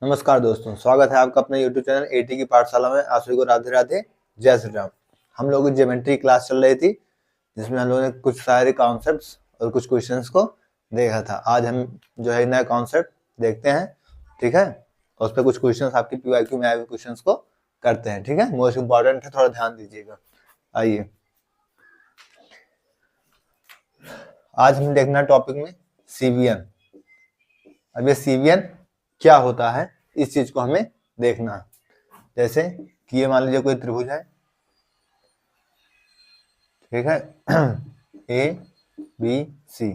नमस्कार दोस्तों, स्वागत है आपका अपने YouTube चैनल एटी की पाठशाला में। आप सभी को राधे राधे, जय श्री राम। हम लोगों की ज्योमेट्री क्लास चल रही थी जिसमें हम लोगों ने कुछ सारे कॉन्सेप्ट्स और कुछ क्वेश्चंस को देखा था। आज हम जो है नया कॉन्सेप्ट देखते हैं, ठीक है। और उस पर कुछ क्वेश्चंस आपके PYQ में आए हुए क्वेश्चंस को करते हैं, ठीक है। मोस्ट इंपॉर्टेंट है, थोड़ा ध्यान दीजिएगा। आइए, आज हम देखना टॉपिक में CVN। अब ये CVN क्या होता है, इस चीज को हमें देखना है। जैसे कि ये मान लीजिए कोई त्रिभुज है, ठीक है, ABC।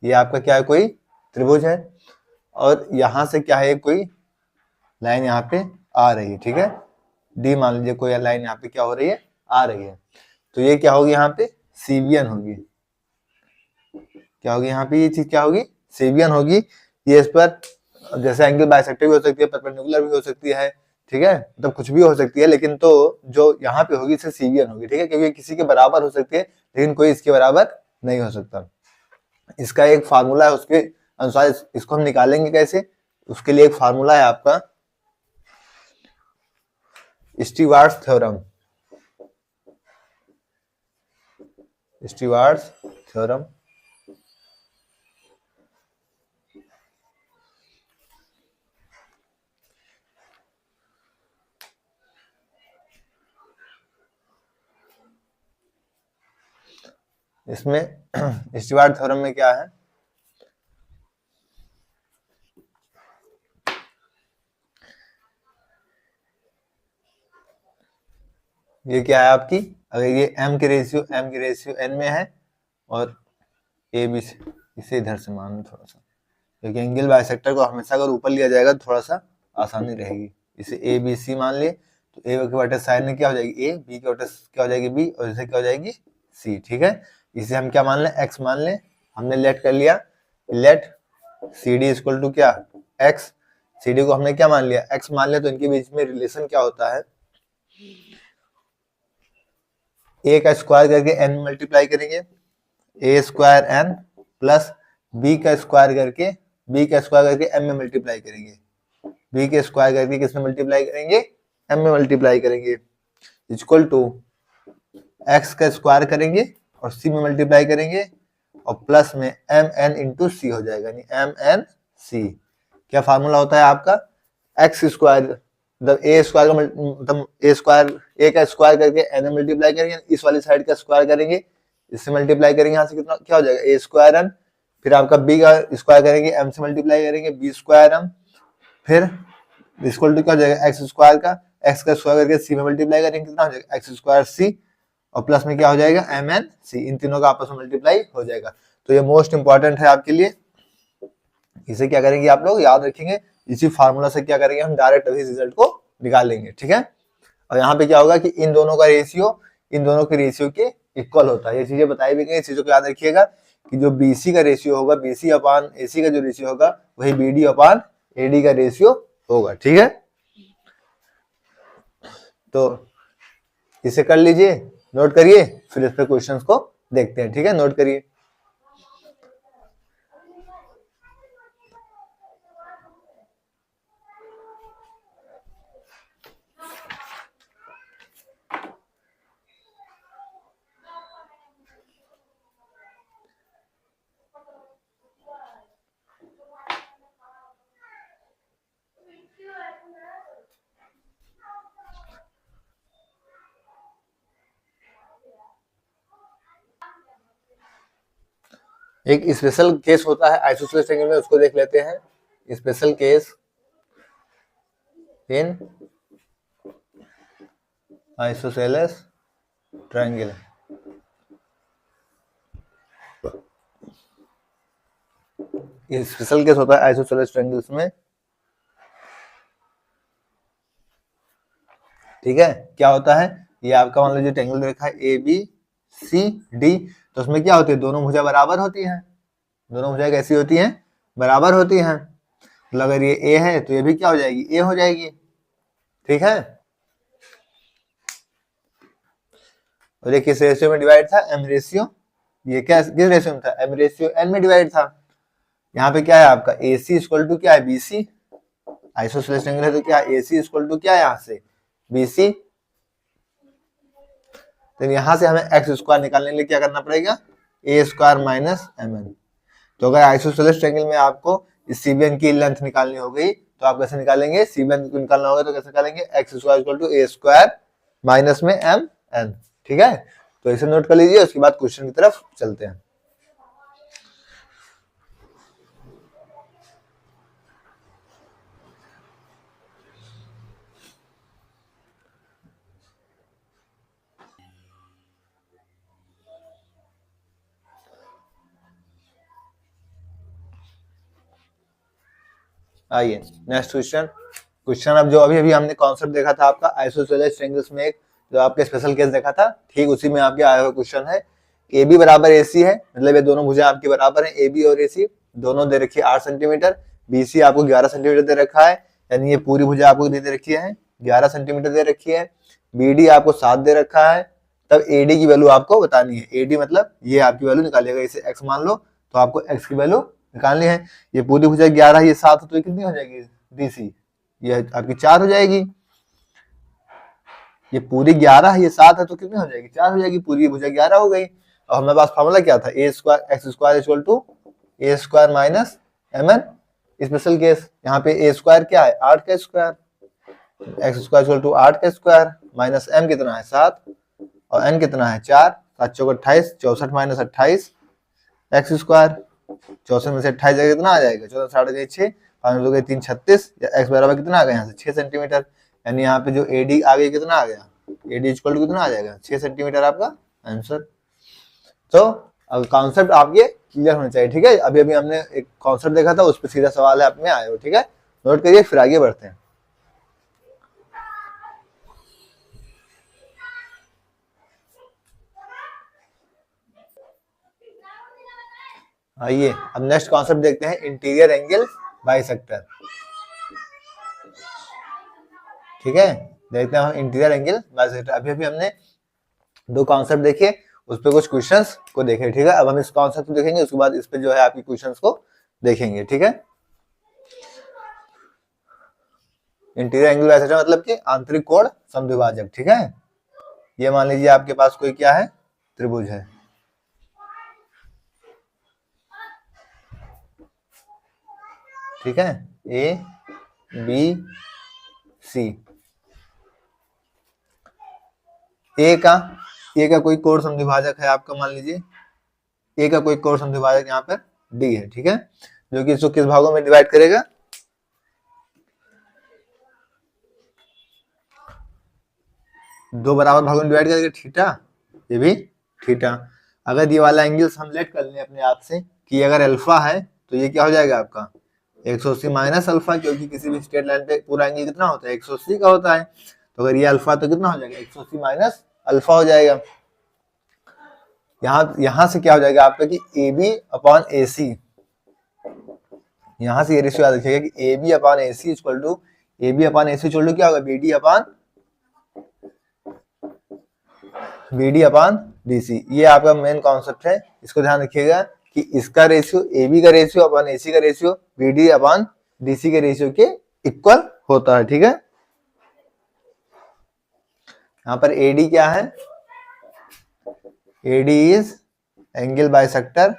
ये आपका क्या है, कोई त्रिभुज है, और यहां से क्या है, कोई लाइन यहाँ पे आ रही है, ठीक है। D मान लीजिए कोई लाइन यहाँ पे क्या हो रही है, आ रही है। तो ये क्या होगी, यहाँ पे CVN होगी। क्या होगी यहाँ पे, ये चीज क्या होगी, CVN होगी। ये इस पर जैसे एंगल बाइसेक्टर भी हो सकती है, परपेंडिकुलर भी हो सकती है, ठीक है, मतलब कुछ भी हो सकती है, लेकिन तो जो यहाँ पे होगी इसे CVN होगी, ठीक है, क्योंकि किसी के बराबर हो सकती है लेकिन कोई इसके बराबर नहीं हो सकता। इसका एक फार्मूला है, उसके अनुसार इसको हम निकालेंगे कैसे, उसके लिए एक फार्मूला है आपका स्टीवार्ट्स थ्योरम। स्टीवार्ट्स थ्योरम इसमें स्टीवार्ट थ्योरम में क्या है, ये क्या है आपकी, अगर ये m की रेशियो n में है और a b से, इसे इधर से मान लो थोड़ा सा, क्योंकि एंगल बाइसेक्टर को हमेशा अगर ऊपर लिया जाएगा तो थोड़ा सा आसानी रहेगी। इसे ABC मान लिए तो a के बटे साइन में क्या हो जाएगी a, b के बटे क्या हो जाएगी b, और इसे क्या हो जाएगी c, ठीक है। इसे हम क्या मान लें, x मान लें। हमने लेट कर लिया, लेट CD इक्वल टू क्या, x। CD को हमने क्या मान लिया, x मान लिया। तो इनके बीच में रिलेशन क्या होता है, a का स्क्वायर करके n मल्टीप्लाई करेंगे, a square n plus b का स्क्वायर करके m में मल्टीप्लाई करेंगे, b के स्क्वायर करके किस में मल्टीप्लाई करेंगे, m में मल्टीप्लाई करेंगे, इक्वल टू x का स्क्वायर करेंगे और c में मल्टीप्लाई करेंगे, और प्लस में mn इंटू c हो जाएगा, यानी mnc। क्या फार्मूला होता है आपका, x स्क्वायर मतलब a स्क्वायर का मतलब a का स्क्वायर करके n में मल्टीप्लाई करेंगे, इस वाली साइड का स्क्वायर करेंगे, इससे मल्टीप्लाई करेंगे, यहाँ से कितना क्या हो जाएगा, a स्क्वायर n, फिर आपका b का स्क्वायर करेंगे, m से मल्टीप्लाई करेंगे, b स्क्वायर m, फिर इक्वल टू क्या हो जाएगा, x स्क्वायर का स्क्वायर करके c में मल्टीप्लाई करेंगे, कितना हो जाएगा x स्क्वायर c, और प्लस में क्या हो जाएगा mn c। इन तीनों का आपस में मल्टीप्लाई हो जाएगा। तो ये मोस्ट इंपॉर्टेंट है आपके लिए, इसे क्या करेंगे आप लोग याद रखेंगे। इसी फार्मूला से क्या करेंगे, हम डायरेक्ट अभी रिजल्ट को निकालेंगे, ठीक है। और यहाँ पे क्या होगा कि इन दोनों के रेशियो के इक्वल होता है। ये चीजें बताई भी गई, चीजों को याद रखिएगा कि जो BC का रेशियो होगा, BC अपान AC का जो रेशियो होगा, वही BD अपान AD का रेशियो होगा, ठीक है। तो इसे कर लीजिए, नोट करिए, फिर इस पर क्वेश्चंस को देखते हैं, ठीक है। नोट करिए, एक स्पेशल केस होता है आइसोसेलेस ट्रायंगल में, उसको देख लेते हैं। Special case in isosceles triangle. ये स्पेशल केस होता है आइसोसेलेस ट्रायंगल्स में, ठीक है। क्या होता है, ये आपका मान लीजिए ट्रायंगल रेखा ABCD, तो उसमें क्या होती है, दोनों भुजा बराबर होती हैं। दोनों भुजा कैसी होती हैं, बराबर होती हैं। मतलब अगर ये A है तो ये भी क्या हो जाएगी, A हो जाएगी, ठीक है। और ये किस रेशियो में डिवाइड था, M रेशियो। ये क्या किस रेशियो में था, M रेशियो N में डिवाइड था। यहाँ पे क्या है आपका AC इक्वल टू क्या है, BC, आइसोसेलेस ट्रायंगल है तो क्या AC इक्वल टू क्या यहाँ से BC। तो यहाँ से हमें एक्स स्क्वायर निकालने के लिए क्या करना पड़ेगा ए स्क्वायर माइनस mn। तो अगर आइसोसेलेस ट्रायंगल में आपको इस CBN की लेंथ निकालनी हो गई तो आप कैसे निकालेंगे, CBN को निकालना होगा तो कैसे निकालेंगे, x square equal to A square minus में mn। ठीक है, तो इसे नोट कर लीजिए, उसके बाद क्वेश्चन की तरफ चलते हैं। आइए नेक्स्ट क्वेश्चन अब जो अभी हमने कॉन्सेप्ट देखा था आपका आइसोसेलेस ट्रायंगल्स में एक जो आपके स्पेशल केस देखा था, ठीक उसी में आपके आया हुआ क्वेश्चन है। ए बी बराबर AC है, मतलब ये दोनों भुजा आपके बराबर है, AB और AC दोनों दे रखी है 8 सेंटीमीटर, BC आपको 11 सेंटीमीटर दे रखा है, यानी ये पूरी भुजा आपको दे रखी है 11 सेंटीमीटर दे रखी है, BD आपको 7 दे रखा है। तब AD की वैल्यू आपको बतानी है, AD मतलब ये आपकी वैल्यू निकालिएगा, इसे x मान लो तो आपको x की वैल्यू निकालनी है। ये पूरी भुजा 11 ये 7 तो ये कितनी हो जाएगी DC, ये आपकी 4 हो जाएगी। ये पूरी 11 है, ये 7 है तो कितनी हो जाएगी 4 हो जाएगी, पूरी भुजा 11 हो गई। और हमारे पास फॉर्मूला क्या था, A square X square equal to A square minus mn। Special case यहाँ पे ए स्क्वायर क्या है 8 का square, X square equal to 8 का स्क्वायर माइनस m कितना है 7 और n कितना है 4, 7 चौक 28, 64 माइनस 28 एक्स स्क्वायर, 64 में से 28 जाएगा कितना आ जाएगा 14 साढ़े 6 5 दो 3 36, या x बराबर कितना आ गया यहाँ से 6 सेंटीमीटर, यानी यहाँ पे जो AD आ गई कितना आ गया, AD इक्वल टू कितना आ जाएगा 6 सेंटीमीटर आपका आंसर। तो अब कॉन्सेप्ट आपके क्लियर होने चाहिए, ठीक है। अभी हमने एक कॉन्सेप्ट देखा था, उस पर सीधा सवाल है अपने आए हो, ठीक है, नोट करिए फिर आगे बढ़ते हैं। आइए अब नेक्स्ट कॉन्सेप्ट देखते हैं, इंटीरियर एंगल बाइसेक्टर। ठीक है, देखते हैं हम इंटीरियर एंगल बाइसेक्टर। अभी हमने 2 कॉन्सेप्ट देखे, उस पे कुछ क्वेश्चंस को देखे, ठीक है। अब हम इस कॉन्सेप्ट को देखेंगे, उसके बाद इस पे जो है आपकी क्वेश्चंस को देखेंगे, ठीक है। इंटीरियर एंगल बाइसेक्टर मतलब कि आंतरिक कोण समद्विभाजक, ठीक है। ये मान लीजिए आपके पास कोई क्या है त्रिभुज है, ठीक है, A B C। ए का कोई कोण समद्विभाजक है आपका, मान लीजिए ए का कोई कोण समद्विभाजक यहाँ पर D है, ठीक है, जो कि इसको किस भागों में डिवाइड करेगा, दो बराबर भागों में डिवाइड करेगा, थीटा ये भी थीटा। अगर ये वाला एंगल हम लेट कर लें अपने आप से कि अगर अल्फा है तो ये क्या हो जाएगा आपका 180 माइनस अल्फा, क्योंकि किसी भी स्ट्रेट लाइन पे पूरा एंगल कितना होता है 180 का होता है। तो अगर ये अल्फा तो कितना हो जाएगा 180 माइनस अल्फा हो जाएगा। यहां से क्या हो जाएगा आपका कि AB अपॉन AC, यहां से ये रेशियो याद रखिएगा कि AB upon AC equal to AB upon AC equal to क्या होगा BD अपॉन DC। ये आपका मेन कॉन्सेप्ट है, इसको ध्यान रखिएगा कि इसका रेशियो AB का रेशियो अपॉन AC का रेशियो BD अपॉन DC के रेशियो के इक्वल होता है, ठीक है। यहाँ पर AD क्या है, AD is angle bisector,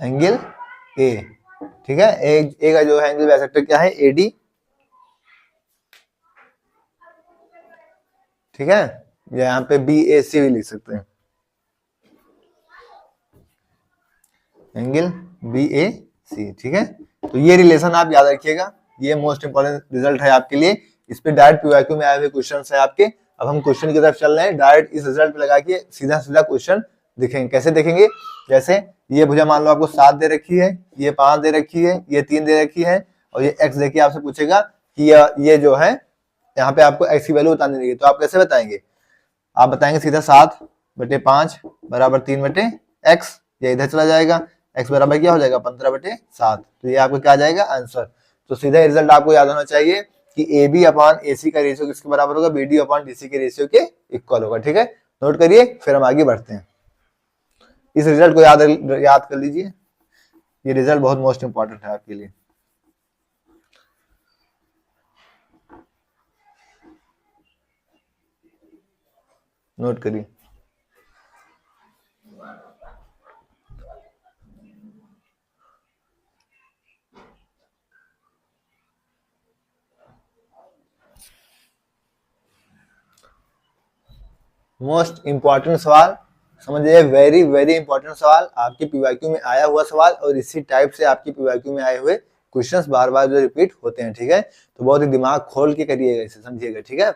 angle A, ठीक है। ए का जो है एंगल बाइसेक्टर क्या है AD, ठीक है, या यहाँ पे BAC भी लिख सकते हैं, एंगल BAC, ठीक है। तो ये रिलेशन आप याद रखिएगा, ये मोस्ट इंपोर्टेंट रिजल्ट है आपके लिए। इस पे डायरेक्ट PYQ में आए हुए क्वेश्चन है आपके। अब हम क्वेश्चन की तरफ चल रहे हैं, डायरेक्ट इस रिजल्ट पे लगा के सीधा क्वेश्चन देखेंगे। कैसे देखेंगे, जैसे ये भुजा मान लो आपको 7 दे रखी है, ये 5 दे रखी है, ये 3 दे रखी है, और ये x देखिए आपसे पूछेगा कि ये जो है यहाँ पे आपको x की वैल्यू बतानी रहेगी, तो आप कैसे बताएंगे, आप बताएंगे सीधा 7/5 बराबर 3/x, ये इधर चला जाएगा, x बराबर क्या हो जाएगा 15/7, तो ये आपको क्या आ जाएगा आंसर। तो सीधा रिजल्ट आपको याद होना चाहिए कि AB अपॉन AC का रेशियो किसके बराबर होगा, BD अपॉन DC के रेशियो के इक्वल होगा, ठीक है। नोट करिए फिर हम आगे बढ़ते हैं। इस रिजल्ट को याद कर लीजिए, ये रिजल्ट बहुत मोस्ट इंपॉर्टेंट है आपके लिए। नोट करिए। मोस्ट इंपॉर्टेंट सवाल समझिए, वेरी वेरी इंपॉर्टेंट सवाल, आपके पीवाईक्यू में आया हुआ सवाल और इसी टाइप से आपके पीवाईक्यू में आए हुए क्वेश्चंस बार बार जो रिपीट होते हैं। ठीक है, तो बहुत ही दिमाग खोल के करिएगा, इसे समझिएगा। ठीक है,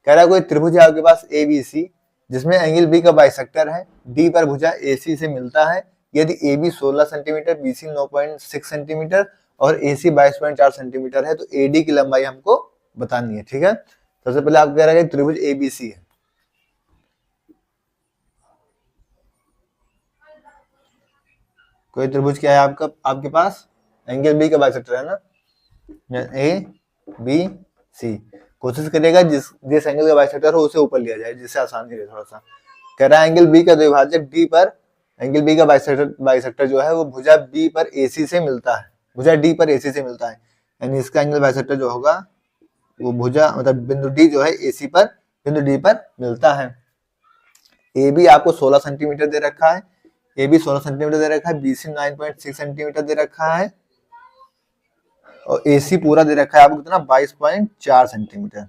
कह रहा है कोई त्रिभुज है आपके पास ABC जिसमें एंगल B का बाइसेक्टर है, D पर भुजा AC से मिलता है। यदि AB 16 सेंटीमीटर, BC 9.6 सेंटीमीटर और AC 22.4 सेंटीमीटर है तो AD की लंबाई हमको बतानी है। ठीक है, सबसे पहले आपको कह रहा है त्रिभुज ABC है। कोई त्रिभुज क्या है आपका, आपके पास एंगल B का बाइसेक्टर है ना, ABC। कोशिश करेगा जिस एंगल का बाइसेक्टर हो उसे ऊपर लिया जाए, जिससे आसानी रहे थोड़ा सा। कह रहा है एंगल B का द्विभाजक D पर, एंगल B का बाइसेक्टर जो है वो भुजा B पर AC से मिलता है, भुजा D पर AC से मिलता है, यानी इसका एंगल बाइसेक्टर जो होगा वो भुजा मतलब बिंदु D जो है AC पर बिंदु D पर मिलता है। AB आपको 16 सेंटीमीटर दे रखा है, AB 16 सेंटीमीटर दे रखा है, BC 9.6 सेंटीमीटर दे रखा है और AC पूरा दे रखा है आपको कितना 22.4 सेंटीमीटर।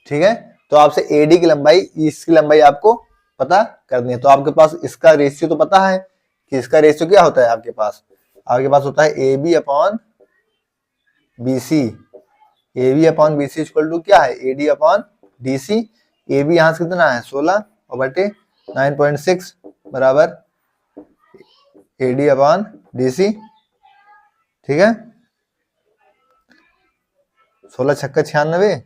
ठीक है, तो आपसे AD की लंबाई, इसकी लंबाई आपको पता करनी है। तो आपके पास इसका रेशियो तो पता है कि इसका रेशियो क्या होता है, आपके पास होता है AB upon BC। AB upon BC equal to क्या है, AD अपॉन DC। AB यहां से कितना है 16 और बटे 9.6 बराबर AD अपॉन DC। ठीक है, 16 छक्का 96,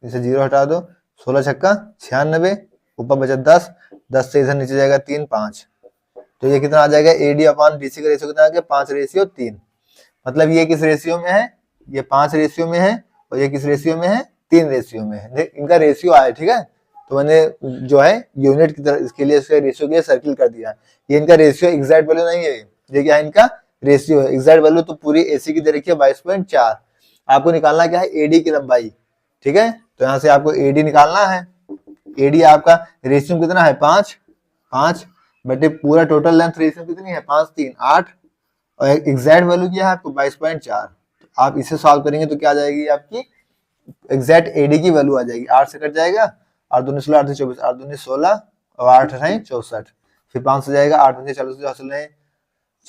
इसे 0 हटा दो, 16 छक्का 96, ऊपर बचा 10, 10 से इधर नीचे जाएगा 3 5, तो ये कितना आ जाएगा AD अपॉन DC का रेशियो कितना आ गया 5:3। मतलब ये किस रेशियो में है, ये 5 रेशियो में है और ये किस रेशियो में है 3 रेशियो में है। इनका रेशियो आया। ठीक है, तो मैंने जो है यूनिट की तरह इसके लिए इसके रेशियो के लिए सर्किल कर दिया। ये इनका रेशियो एग्जैक्ट वैल्यू नहीं है, ये क्या है इनका रेशियो है। एग्जैक्ट वैल्यू तो पूरी AC की दे रखी है 22.4। आपको निकालना क्या है AD की लंबाई। ठीक है, तो यहाँ से आपको AD निकालना है। AD आपका रेशियो कितना है 5 बटे पूरा टोटल लेंथ रेशियो कितनी है 5 3 8 और एग्जैक्ट वैल्यू क्या है आपको 22.4। तो आप इसे सॉल्व करेंगे तो क्या आ जाएगी आपकी एग्जैक्ट AD की वैल्यू आ जाएगी। 8 से कट जाएगा, 8 दूनी 16, 8 से 24, 8 दूनी 16 और 8 है 64, फिर 5 से जाएगा, 8 में 40 हासिल है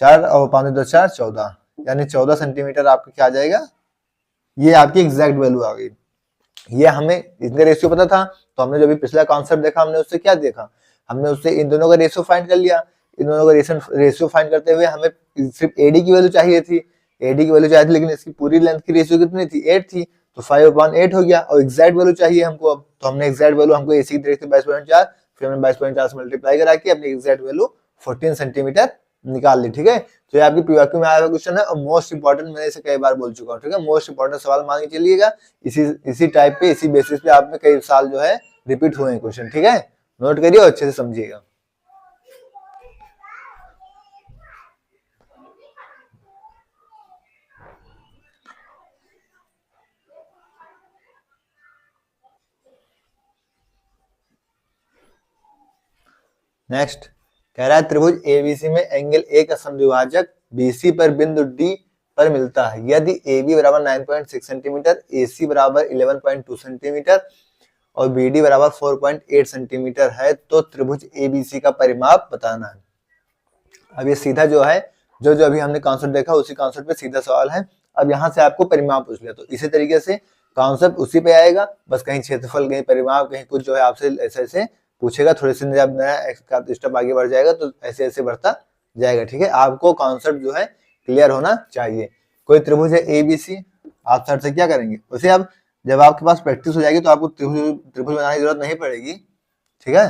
4 और 5 2 4 14, यानी 14 सेंटीमीटर आपका क्या आ जाएगा, ये आपकी एग्जैक्ट वैल्यू आ गई। ये हमें इतने रेशियो पता था, तो हमने जो भी पिछला कॉन्सेप्ट देखा हमने उससे क्या देखा, हमने उससे इन दोनों का रेशियो फाइंड कर लिया। इन दोनों का रेशियो फाइंड करते हुए हमें सिर्फ AD की वैल्यू चाहिए थी, AD की वैल्यू चाहिए थी, लेकिन इसकी पूरी लेंथ की रेशियो कितनी थी 8 थी, तो 5/8 हो गया। और एग्जैक्ट वैल्यू चाहिए हमको अब, तो हमने एग्जैक्ट वैल्यू हमको AC की तरफ 22.4, फिर हमने 22.4 से मल्टीप्लाई करा के अपनी एग्जैक्ट वैल्यू 14 सेंटीमीटर निकाल ली। ठीक है, तो ये आपकी पीवाईक्यू में आया हुआ क्वेश्चन है और मोस्ट इंपॉर्टेंट, मैंने इसे कई बार बोल चुका हूँ। ठीक है, मोस्ट इंपॉर्टेंट सवाल मान के चलिएगा, इसी टाइप पे, इसी बेसिस पे आप में कई साल जो है रिपीट हुए हैं क्वेश्चन। ठीक है, नोट करिए और अच्छे से समझिएगा। नेक्स्ट कह रहा है त्रिभुज ABC में एंगल A का समद्विभाजक BC पर बिंदु D पर मिलता है। यदि AB बराबर 9.6 सेंटीमीटर, AC बराबर 11.2 सेंटीमीटर और BD बराबर 4.8 सेंटीमीटर है तो त्रिभुज ABC का परिमाप बताना है। अब ये सीधा जो है जो अभी हमने कॉन्सेप्ट देखा उसी कॉन्सेप्ट पे सीधा सवाल है। अब यहाँ से आपको परिमाप पूछ लिया, तो इसी तरीके से कॉन्सेप्ट उसी पे आएगा, बस कहीं क्षेत्रफल, कहीं परिमाप, कहीं कुछ जो है आपसे ऐसे ऐसे पूछेगा। थोड़ी सी जब नया स्टेप आगे बढ़ जाएगा तो ऐसे ऐसे बढ़ता जाएगा। ठीक है, आपको कॉन्सेप्ट जो है क्लियर होना चाहिए। कोई त्रिभुज है ABC, आप सर से क्या करेंगे उसे, अब जब आपके पास प्रैक्टिस हो जाएगी तो आपको त्रिभुज बनाने की जरूरत नहीं पड़ेगी। ठीक है,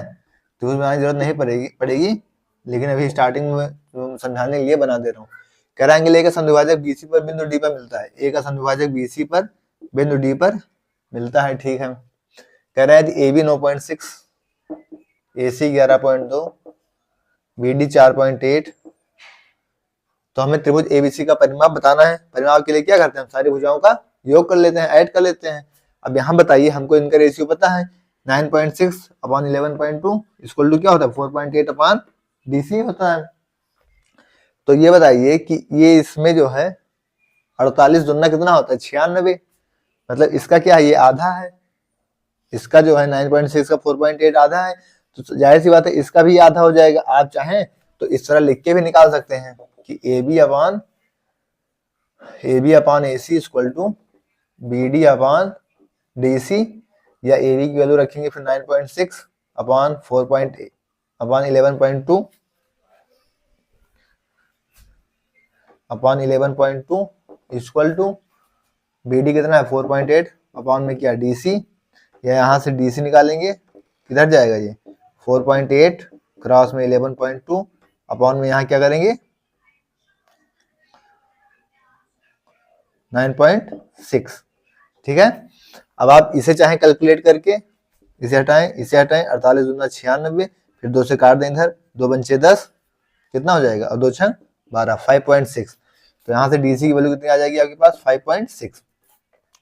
त्रिभुज बनाने की जरूरत नहीं पड़ेगी, लेकिन अभी स्टार्टिंग में समझाने के लिए बना दे रहा हूँ। कह रहा एंगल A का समद्विभाजक BC पर बिंदु D पर मिलता है। A का समद्विभाजक BC पर बिंदु D पर मिलता है। ठीक है, कह रहा है AB 9.6, AC 11.2, BD 4.8, तो हमें त्रिभुज एबीसी का परिमाप बताना है। परिमाप के लिए क्या करते हैं, हम सारी भुजाओं का योग कर लेते हैं, ऐड कर लेते हैं। अब यहाँ बताइए, हमको इनका रेशियो पता है 9.6 अपॉन 11.2 इक्वल टू क्या होता है 4.8 अपॉन डीसी होता है। तो ये बताइए कि ये इसमें जो है 48 दुना कितना होता है 96, मतलब इसका क्या है, ये आधा है। इसका जो है 9.6 का 4.8 आधा है, तो जाहिर सी बात है इसका भी आधा हो जाएगा। आप चाहें तो इस तरह लिख के भी निकाल सकते हैं कि AB upon AC equal to BD upon DC, या AB की वैल्यू रखेंगे फिर 9.6 upon 4.8 upon 11.2 upon 11.2 equal to BD कितना है 4.8 अपॉन में क्या DC, या यहाँ से DC निकालेंगे, किधर जाएगा ये 4.8 क्रॉस में 11.2 अपॉन में यहाँ क्या करेंगे 9.6। ठीक है, अब आप इसे चाहें कैलकुलेट करके, इसे हटाएं 48 दूना 96, फिर 2 से काट दें इधर, 2 पंचे 10, कितना हो जाएगा, और 2 छंग 12, 5.6। तो यहाँ से डीसी की वैल्यू कितनी आ जाएगी आपके पास 5.6।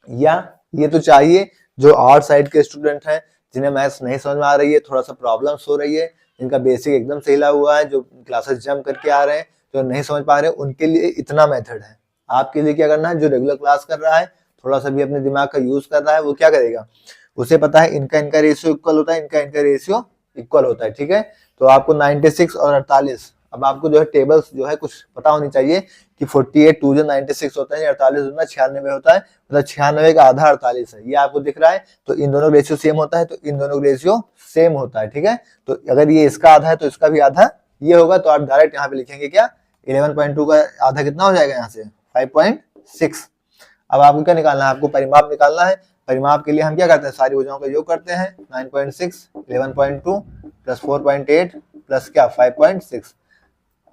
या ये तो चाहिए जो आर्ट साइड के स्टूडेंट हैं, जिन्हें मैथ्स नहीं समझ में आ रही है, थोड़ा सा प्रॉब्लम्स हो रही है, जिनका बेसिक एकदम सही हिला हुआ है, जो क्लासेस जंप करके आ रहे हैं, जो नहीं समझ पा रहे हैं, उनके लिए इतना मेथड है। आपके लिए क्या करना है, जो रेगुलर क्लास कर रहा है, थोड़ा सा भी अपने दिमाग का यूज कर रहा है, वो क्या करेगा, उसे पता है इनका रेशियो इक्वल होता है, इनका रेशियो इक्वल होता है। ठीक है, तो आपको 96 और 48, अब आपको जो है टेबल्स जो है कुछ पता होनी चाहिए कि 48 2 जो 96 होता है, 48 दूना 96 होता है, मतलब 96 का आधा 48 है, ये आपको दिख रहा है। तो इन दोनों रेशियो सेम होता है, तो इन दोनों रेशियो सेम होता है। ठीक है, तो अगर ये इसका आधा है तो इसका भी आधा ये होगा, तो आप डायरेक्ट यहाँ पे लिखेंगे क्या 11.2 का आधा कितना हो जाएगा यहाँ से 5.6। अब आपको क्या निकालना है, आपको परिमाप निकालना है। परिमाप के लिए हम क्या करते हैं, सारी भुजाओं का योग करते हैं, 9.6 11.2 प्लस 4.8 प्लस क्या 5.6।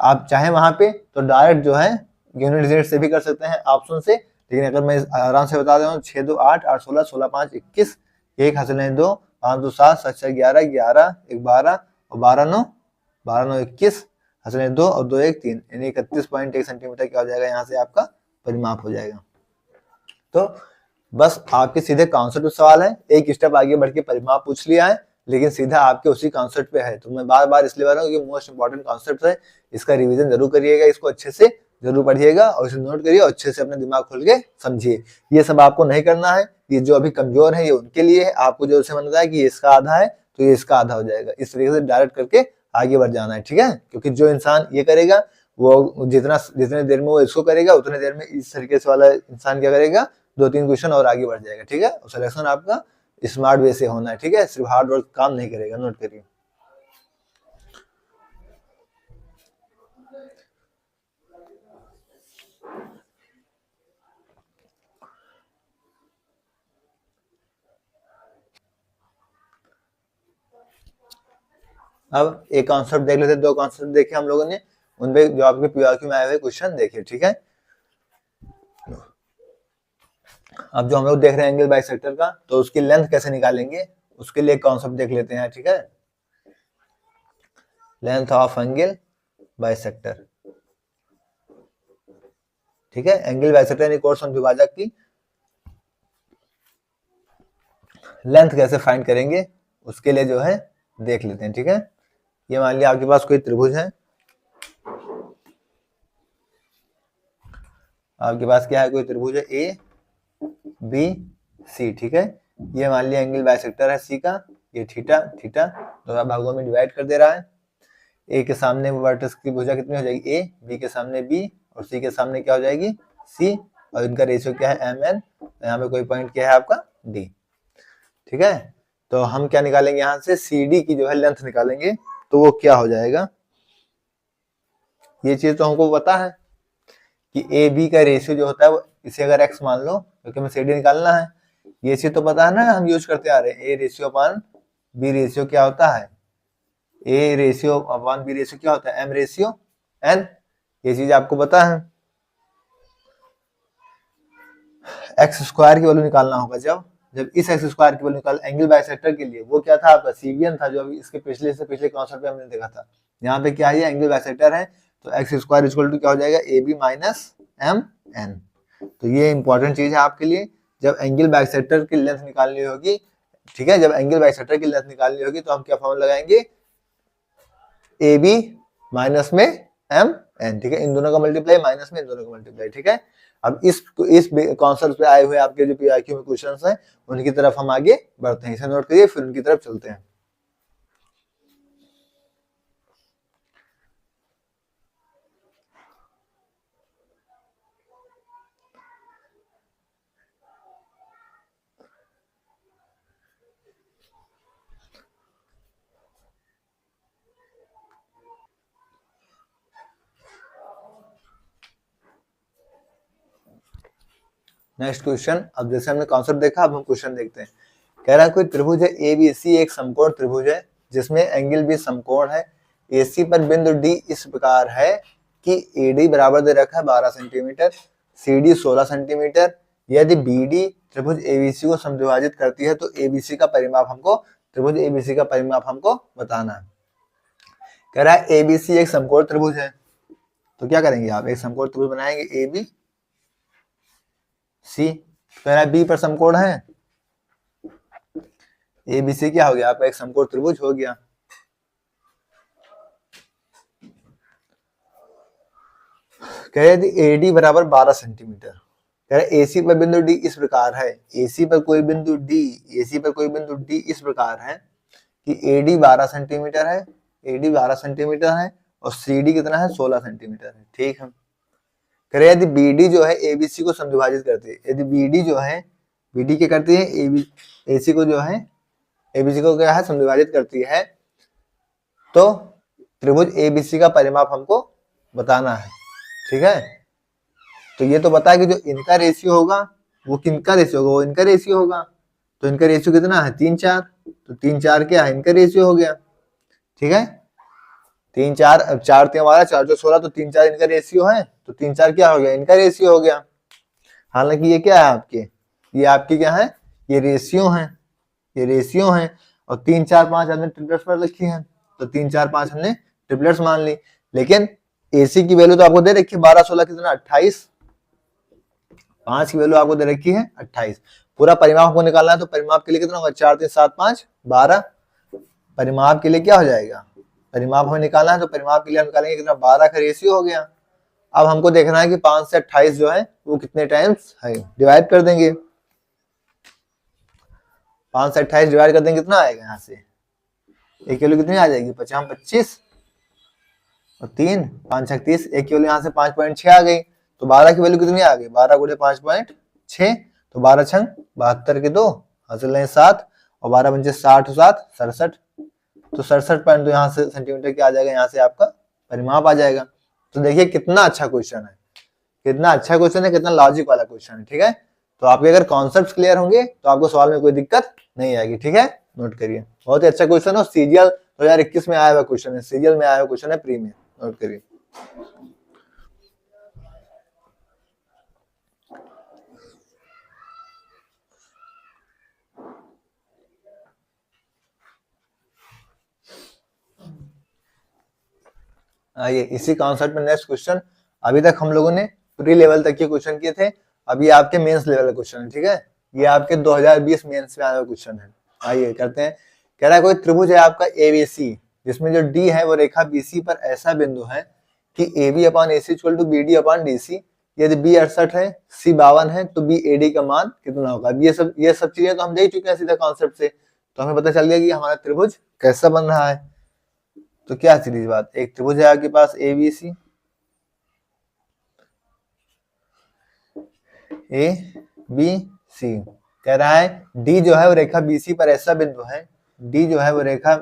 आप चाहें वहां पे तो डायरेक्ट जो है यूनिट डिजिट से भी कर सकते हैं ऑप्शन से, लेकिन अगर मैं आराम से बता रहा हूँ 6 2 8 8 16 16 5 21 1 हासिल 2 5 2 7 7 6 11 11 1 12 और 12 9 21 हासिल 2 और 2 1 3, यानी 31.1 सेंटीमीटर क्या हो जाएगा, यहाँ से आपका परिमाप हो जाएगा। तो बस आपके सीधे कॉन्सेप्ट सवाल है, एक स्टेप आगे बढ़ के परिमाप पूछ लिया है, लेकिन सीधा आपके उसी कॉन्सेप्ट पे है। तो मैं बार बार इसलिए बता रहा हूँ कि मोस्ट इंपॉर्टेंट कॉन्सेप्ट है, इसका रिवीजन जरूर करिएगा, इसको अच्छे से जरूर पढ़िएगा और इसे नोट करिए और अच्छे से अपने दिमाग खोल के समझिए। ये सब आपको नहीं करना है, ये जो अभी कमजोर है ये उनके लिए है। आपको जो समझ आता है कि ये इसका आधा है तो ये इसका आधा हो जाएगा, इस तरीके से डायरेक्ट करके आगे बढ़ जाना है। ठीक है, क्योंकि जो इंसान ये करेगा वो जितने देर में वो इसको करेगा उतने देर में इस तरीके से वाला इंसान क्या करेगा, 2-3 क्वेश्चन और आगे बढ़ जाएगा। ठीक है, और सिलेक्शन आपका स्मार्ट वे से होना है। ठीक है, सिर्फ हार्ड वर्क काम नहीं करेगा, नोट करिए। अब एक कॉन्सेप्ट देख लेते, 2 कॉन्सेप्ट देखे हम लोगों ने, उनपे जो आपके पीआरक्यू में आए हुए क्वेश्चन देखे। ठीक है, अब जो हम लोग देख रहे हैं एंगल बाइसेक्टर का, तो उसकी लेंथ कैसे निकालेंगे उसके लिए एक कॉन्सेप्ट देख लेते हैं। ठीक है, लेंथ ऑफ एंगल बाइसेक्टर। ठीक है, एंगल बाइसेक्टर यानी कोण समद्विभाजक की लेंथ कैसे फाइंड करेंगे उसके लिए जो है देख लेते हैं। ठीक है, ये मान लिया आपके पास कोई त्रिभुज है, आपके पास क्या है, कोई त्रिभुज है ए बी सी। ठीक है, ये मान लिया एंगल बाइसेक्टर है सी का, ये थीटा थीटा दो भागों में डिवाइड कर दे रहा है। ए के सामने वर्टेक्स की भुजा कितनी हो जाएगी ए, बी के सामने बी और सी के सामने क्या हो जाएगी सी, और इनका रेशियो क्या है एम एन, यहाँ पे कोई पॉइंट क्या है आपका डी। ठीक है, तो हम क्या निकालेंगे यहाँ से सी डी की जो है लेंथ निकालेंगे, तो वो क्या हो जाएगा, ये चीज तो हमको पता है कि ए बी का रेशियो जो होता है वो इसे अगर एक्स मान लो, क्योंकि हमें सी डी निकालना है, ये चीज तो पता है ना, हम यूज करते आ रहे हैं। A ratio upon B ratio क्या होता है, A ratio upon B ratio क्या होता है एम रेशियो एन, ये चीज आपको पता है। एक्स स्क्वायर की वैल्यू निकालना होगा, जब इस एक्स स्क्वायर की वैल्यू निकाल एंगल बाइसेक्टर के लिए, वो क्या था आपका सीबियन था, जो अभी इसके पिछले कॉन्सेप्ट पे हमने देखा था। यहाँ पे क्या है एंगल बाइसेक्टर है, तो एक्स स्क्वायर इक्वल टू क्या हो जाएगा, A B minus M N. तो ये इंपॉर्टेंट चीज है आपके लिए, जब एंगल बाइसेक्टर की लेंथ निकालनी होगी, ठीक है, जब एंगल बाइसेक्टर की लेंथ निकालनी होगी तो हम क्या फॉर्मूला लगाएंगे, ए बी माइनस में एम एन, ठीक है, इन दोनों का मल्टीप्लाई माइनस में इन दोनों का मल्टीप्लाई, ठीक है। अब इस कॉन्सेप्ट पे आए हुए आपके जो पीआईक्यू में क्वेश्चंस हैं उनकी तरफ हम आगे बढ़ते हैं, इसे नोट करिए, फिर उनकी तरफ चलते हैं। नेक्स्ट क्वेश्चन, अब जैसे हमने कॉन्सेप्ट देखा, अब हम क्वेश्चन देखते हैं। कह रहा है कोई त्रिभुज है एबीसी एक समकोण त्रिभुज है जिसमें एंगल भी समकोण है, एसी पर बिंदु डी इस प्रकार है कि एडी बराबर दे रखा है 12 सेंटीमीटर, सीडी 16 सेंटीमीटर। यदि बीडी त्रिभुज एबीसी को समद्विभाजित करती है तो एबीसी का परिमाप हमको, त्रिभुज एबीसी का परिमाप हमको बताना है। कह रहा है एबीसी एक समकोण त्रिभुज है, तो क्या करेंगे आप, एक समकोण त्रिभुज बनाएंगे एबी सी, कह रहा है बी पर समकोण है, एबीसी क्या हो गया आपका, एक समकोण त्रिभुज हो गया। कह रहे थे एडी बराबर 12 सेंटीमीटर, कह रहे एसी पर बिंदु डी इस प्रकार है, एसी पर कोई बिंदु डी, एसी पर कोई बिंदु डी इस प्रकार है कि एडी 12 सेंटीमीटर है, एडी 12 सेंटीमीटर है और सीडी कितना है, 16 सेंटीमीटर है, ठीक है। कह रहे यदि बीडी जो है एबीसी को समद्विभाजित करती है, यदि बीडी जो है, बीडी क्या करती है, एसी को जो है, एबीसी को क्या है, समद्विभाजित करती है, तो त्रिभुज एबीसी का परिमाप हमको बताना है, ठीक है। तो ये तो बता कि जो इनका रेशियो होगा वो किनका रेशियो होगा, वो इनका रेशियो होगा, तो इनका रेशियो कितना है, 3 4, तो 3 4 क्या है, इनका रेशियो हो गया, ठीक है। 3 4, अब 4 3 12 4 जो 16, तो 3 4 इनका रेशियो है, तो 3 4 क्या हो गया, इनका रेशियो हो गया। हालांकि ये क्या है आपके, ये आपके क्या है, ये रेशियो है, ये रेशियो है, और 3 4 5 हमने ट्रिपलेट्स पर लिखी है, तो 3 4 5 हमने ट्रिपलेट्स मान ली। लेकिन एसी की वैल्यू तो आपको दे रखी है 12 16 कितना 28, 5 की वैल्यू आपको दे रखी है 28। पूरा परिमाप को निकालना है तो परिमाप के लिए कितना होगा, 4 3 7 5 12, परिमाप के लिए क्या हो जाएगा, परिमाप हमें निकालना है तो परिमाप के लिए हम निकालेंगे कितना, 12 का रेशियो हो गया। अब हमको देखना है कि 5 से 28 जो है वो कितने टाइम्स है, डिवाइड कर देंगे, 5 से 28 डिवाइड कर देंगे, कितना आएगा, यहाँ से एक वैल्यू कितनी आ जाएगी, 5 25 और 3 5 36, एक वैल्यू यहाँ से 5.6 आ गई, तो 12 की वैल्यू कितनी आ गई, 12 गुणे 5.6, तो 12 छंग 72 के 2 हासिल नहीं 7 और 12 पंचे 60 7 67, तो 67 पॉइंट तो यहाँ से सेंटीमीटर क्या आ जाएगा, यहाँ से आपका परिमाप आ जाएगा। तो देखिए कितना अच्छा क्वेश्चन है, कितना अच्छा क्वेश्चन है, कितना लॉजिक वाला क्वेश्चन है, ठीक है। तो आपके अगर कॉन्सेप्ट क्लियर होंगे तो आपको सवाल में कोई दिक्कत नहीं आएगी, ठीक है, नोट करिए, बहुत ही अच्छा क्वेश्चन है, सीजीएल 2021 में आया हुआ क्वेश्चन है, सीजीएल में आया हुआ क्वेश्चन है प्री में, नोट करिए। आइए इसी कॉन्सेप्ट में नेक्स्ट क्वेश्चन, अभी तक हम लोगों ने प्री लेवल तक के क्वेश्चन किए थे, अब ये आपके मेंस लेवल का क्वेश्चन है, ठीक है, ये आपके 2020 मेंस में आया हुआ क्वेश्चन है। आइए करते हैं। कह रहा है कोई त्रिभुज है आपका एबीसी जिसमें जो डी है वो रेखा बीसी पर ऐसा बिंदु है कि A B upon A C equal to B D upon D C, यदि बी 68 है सी 52 है तो बी ए डी का मान कितना होगा। अब ये सब चीजें तो हम देख चुके हैं सीधा कॉन्सेप्ट से, तो हमें पता चल गया कि हमारा त्रिभुज कैसा बन रहा है। तो क्या सीरीज बात, एक त्रिभुज है आपके पास A B C, A B C, कह रहा है डी जो है वो रेखा बीसी पर ऐसा बिंदु है, डी जो है वो रेखा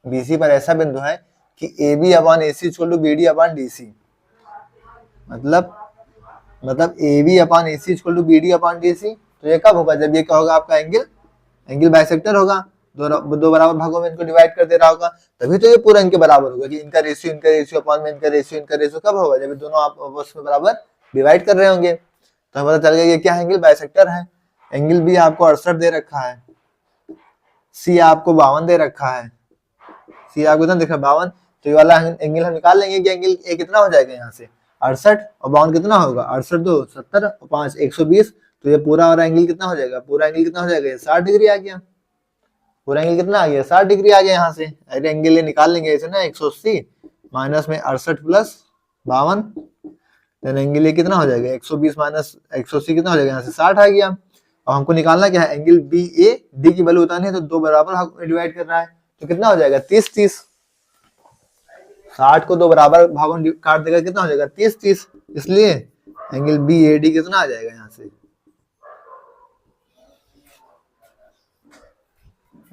बीसी पर ऐसा बिंदु है कि A B upon A C equal to B D upon D C, मतलब A B upon A C equal to B D upon D C. तो ये कब होगा, जब ये क्या होगा आपका एंगल बाइसेक्टर होगा, दो बराबर भागों में इनको डिवाइड कर दे रहा होगा, तभी तो ये पूरा इनके बराबर होगा कि इनका रेशियो अपॉन में इनका रेशियो कब होगा, जब दोनों आपस में बराबर डिवाइड कर रहे होंगे। तो हमें पता चल गया ये क्या एंगल बाइसेक्टर है। एंगल बी आपको 68 दे रखा है, सी आपको 52 दे रखा है, सी आपको कितना दिख रहा है 52, तो ये वाला एंगल हम निकाल लेंगे कि एंगल ए कितना हो जाएगा यहाँ से 68, और बाउंड कितना होगा 68 2 70 और 5 120, तो ये पूरा वाला एंगल कितना हो जाएगा, पूरा एंगल कितना हो जाएगा, 60 डिग्री आ गया। पूरा एंगल कितना आ गया, 60 डिग्री आ गया यहाँ से। अरे एंगल ये निकाल लेंगे ऐसे ना, 180 माइनस में 68 प्लस 52, देन एंगल ये कितना हो जाएगा, 120 माइनस 180 कितना हो जाएगा, यहाँ से 60 आ गया। और हमको निकालना क्या है, एंगल बी ए डी की वैल्यू बतानी है, तो दो बराबर भाग में डिवाइड कर रहा है, तो कितना हो जाएगा 30 30। 60 को दो बराबर भागों में काट देगा, कितना हो जाएगा 30 30, इसलिए एंगल बी ए डी कितना आ जाएगा यहाँ से,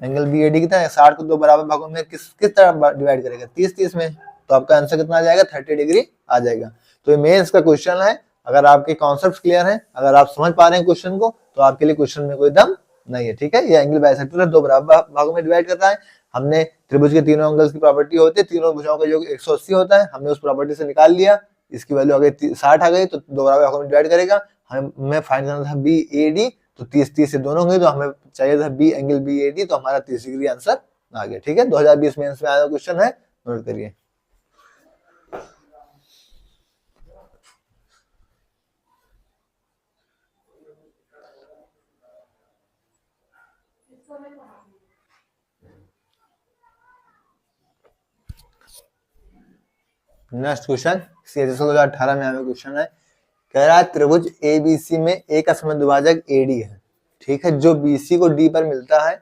एंगल बी ए डी कितना है, 60 को दो बराबर भागों में किस तरह डिवाइड करेगा, 30 30 में, तो आपका आंसर कितना आ जाएगा 30 डिग्री आ जाएगा। तो ये मेंस का क्वेश्चन है। अगर आपके कॉन्सेप्ट क्लियर है, अगर आप समझ पा रहे हैं क्वेश्चन को, तो आपके लिए क्वेश्चन में कोई दम नहीं है, ठीक है। ये एंगल बाइसेक्टर दो बराबर भागों में डिवाइड कर रहा है। हमने त्रिभुज के तीनों एंगल्स की प्रॉपर्टी होती है, तीनों भुजाओं का योग 180 होता है, हमने उस प्रॉपर्टी से निकाल लिया, इसकी वैल्यू आ गई 60 आ गई, तो दो बराबर भागों में डिवाइड करेगा। हमें फाइंड करना था बी ए डी, तो 30 30 से दोनों होंगे, तो हमें चाहिए था B angle B A D, तो हमारा 30 डिग्री आंसर आ गया, ठीक है। 2020 मेंस में आया क्वेश्चन है, नोट करिए। नेक्स्ट क्वेश्चन सीएचएस 2018 में आया क्वेश्चन है, कह रहा है त्रिभुज एबीसी में ए का समद्विभाजक एडी है, ठीक है, जो बीसी को डी पर मिलता है।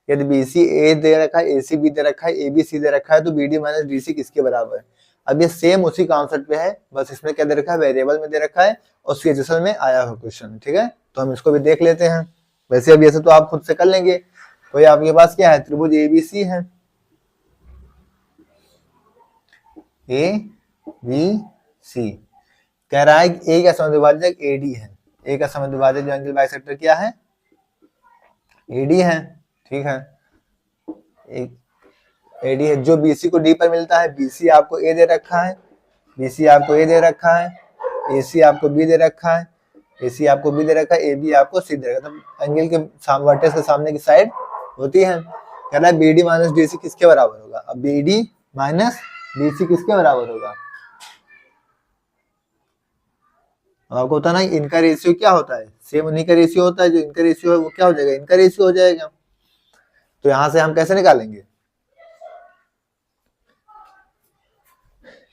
यदि बीसी ए दे रखा है, एसी बी दे रखा है, एबी सी दे रखा है, तो बीडी माइनस डीसी किसके बराबर है। अब ये सेम उसी कॉन्सेप्ट पे है, बस इसमें क्या दे रखा है, वेरिएबल में दे रखा है, और सीएचएस में आया हुआ क्वेश्चन, ठीक है। तो हम इसको भी देख लेते हैं। वैसे अब ऐसे तो आप खुद से कर लेंगे। तो ये आपके पास क्या है, त्रिभुज एबीसी है, ए बी सी, कह रहा है कि ए का समद्विभाजक एडी है। ए का समद्विभाजक जो एंगल बाइसेक्टर क्या है, एडी है, ठीक है। एडी है, जो बीसी को डी पर मिलता है। बीसी आपको ए दे रखा है, बीसी आपको ए दे रखा है, एसी आपको बी दे रखा है, एसी आपको बी दे रखा है, एबी आपको सी दे रखा है। तो एंगल के वर्टेक्स के सामने की साइड होती है। कह रहा है बीडी माइनस डीसी किसके बराबर होगा। अब बीडी माइनस डीसी किसके बराबर होगा, आपको पता ना इनका रेशियो क्या होता है, सेम उन्हीं का रेशियो होता है। जो इनका रेशियो है वो क्या हो जाएगा, इनका रेशियो हो जाएगा। तो यहां से हम कैसे निकालेंगे,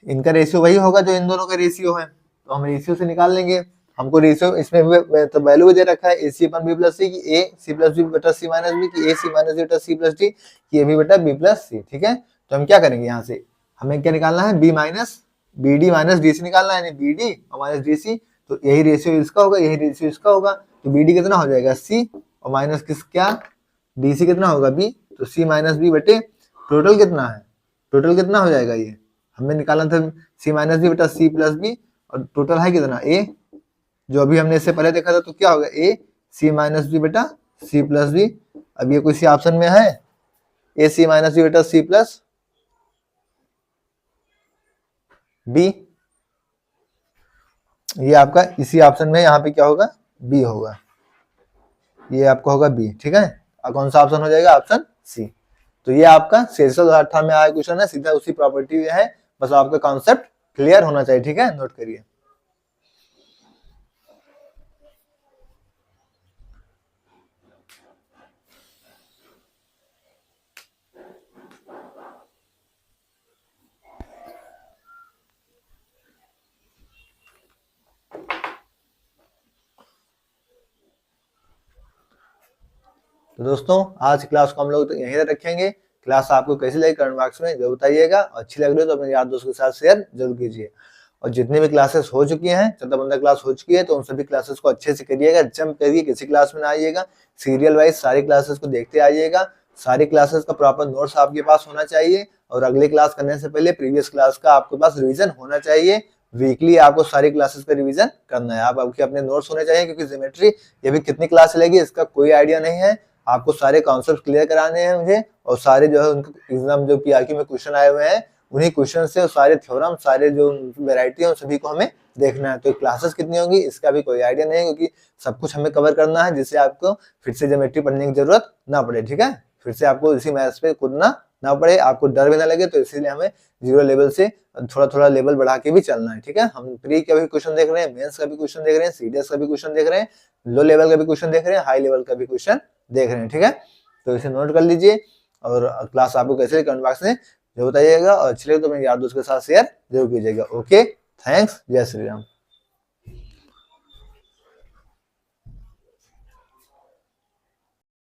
इनका रेशियो वही होगा जो इन दोनों का रेशियो है, तो हम रेशियो से निकाल लेंगे। हमको रेशियो इसमें तो वैल्यू दे रखा है, ए सी अपन बी प्लस सी, की ए सी प्लस बी बटा सी माइनस बी, की ए सी माइनस बी बटा सी प्लस डी, की ए बी बटा बी प्लस सी, ठीक है। तो हम क्या करेंगे, यहाँ से हमें क्या निकालना है, B minus B D minus D C निकालना है, बी डी और माइनस डी सी। तो यही रेशियो इसका होगा, यही रेशियो इसका होगा। तो बी डी कितना हो जाएगा सी, और माइनस क्या, डी सी कितना होगा बी, तो सी माइनस बी बटे टोटल कितना है, टोटल कितना हो जाएगा, ये हमें निकालना था सी माइनस बी बटा सी प्लस बी, और टोटल है कितना ए, जो अभी हमने इससे पहले देखा था। तो क्या होगा, ए सी माइनस बी बटा सी प्लस बी। अब ये किसी ऑप्शन में है, ए सी माइनस बी बटा सी प्लस बी, ये आपका इसी ऑप्शन में यहाँ पे क्या होगा, बी होगा, ये आपका होगा बी, ठीक है। और कौन सा ऑप्शन हो जाएगा, ऑप्शन सी। तो ये आपका 2018 में आया क्वेश्चन है, सीधा उसी प्रॉपर्टी है, बस आपका कॉन्सेप्ट क्लियर होना चाहिए, ठीक है, नोट करिए। तो दोस्तों आज क्लास को हम लोग तो यहीं तक रखेंगे। क्लास आपको कैसी लगी कमेंट बॉक्स में जरूर बताइएगा, अच्छी लग रही है तो अपने यार दोस्तों के साथ शेयर जरूर कीजिए। और जितने भी क्लासेस हो चुकी हैं, 14-15 क्लास हो चुकी है, तो उन सभी क्लासेस को अच्छे से करिएगा, जंप करिए, किसी क्लास में ना आइएगा, सीरियल वाइज सारी क्लासेस को देखते आइएगा। सारी क्लासेस का प्रॉपर नोट्स आपके पास होना चाहिए, और अगली क्लास करने से पहले प्रीवियस क्लास का आपके पास रिविजन होना चाहिए। वीकली आपको सारी क्लासेस का रिवीजन करना है, आपके अपने नोट्स होने चाहिए, क्योंकि ज्योमेट्री ये भी कितनी क्लास चलेगी इसका कोई आइडिया नहीं है। आपको सारे कॉन्सेप्ट क्लियर कराने हैं मुझे, और सारे जो है उनके एग्जाम जो पीआरक्यू में क्वेश्चन आए हुए हैं उन्हीं क्वेश्चन से सारे थ्योरम, सारे जो वेराइटी है सभी को हमें देखना है। तो क्लासेस कितनी होंगी इसका भी कोई आइडिया नहीं है, क्योंकि सब कुछ हमें कवर करना है, जिससे आपको फिर से ज्योमेट्री पढ़ने की जरूरत ना पड़े, ठीक है। फिर से आपको इसी मैथ्स पे कूदना ना पड़े, आपको डर भी ना लगे, तो इसीलिए हमें 0 लेवल से थोड़ा थोड़ा लेवल बढ़ा के भी चलना है, ठीक है। हम प्री का भी क्वेश्चन देख रहे हैं, मेंस का भी क्वेश्चन देख रहे हैं, सीडीएस का भी क्वेश्चन देख रहे हैं, लो लेवल का भी क्वेश्चन देख रहे हैं, हाई लेवल का भी क्वेश्चन देख रहे हैं, ठीक है। तो इसे नोट कर लीजिए, और क्लास आपको कैसे कमेंट बॉक्स में जो बताइएगा, और अच्छी लगे तो अपने यार दोस्त के साथ शेयर जरूर कीजिएगा। ओके, थैंक्स, जय श्री राम।